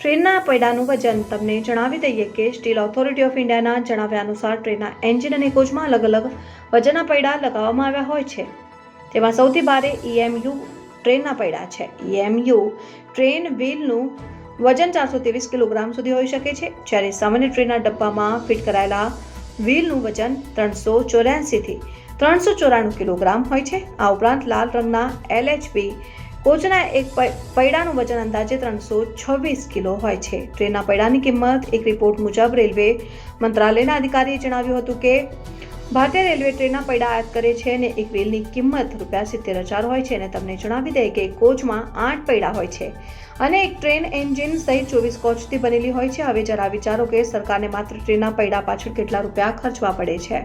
ટ્રેનના પૈડાનું વજન તમને જણાવી દઈએ કે સ્ટીલ ઓથોરિટી ઓફ ઇન્ડિયાના જણાવ્યા અનુસાર ટ્રેનના એન્જિન અને કોચમાં અલગ અલગ વજનના પૈડા લગાવવામાં આવ્યા હોય છે. તેમાં સૌથી ભારે EMU ટ્રેનના પૈડા છે. EMU ટ્રેન વ્હીલનું વજન 423 કિલોગ્રામ સુધી હોઈ શકે છે, જ્યારે સામાન્ય ટ્રેનના ડબ્બામાં ફિટ કરાયેલા વ્હીલનું વજન 384 થી 394 કિલોગ્રામ હોય છે. આ ઉપરાંત લાલ રંગના LHB કોચના એક પૈડાનું વજન અંદાજે 326 કિલો હોય છે. ટ્રેનના પૈડાની કિંમત એક રિપોર્ટ મુજબ રેલવે મંત્રાલયના અધિકારીએ જણાવ્યું હતું કે ભારતીય રેલવે ટ્રેનના પૈડા આયાત કરે છે અને એક વ્હીલની કિંમત ₹70,000 હોય છે. અને તમને જણાવી દઈએ કે કોચમાં 8 પૈડા હોય છે અને એક ટ્રેન એન્જિન સહિત 24 કોચથી બનેલી હોય છે. હવે જરા વિચારો કે સરકારને માત્ર ટ્રેનના પૈડા પાછળ કેટલા રૂપિયા ખર્ચવા પડે છે.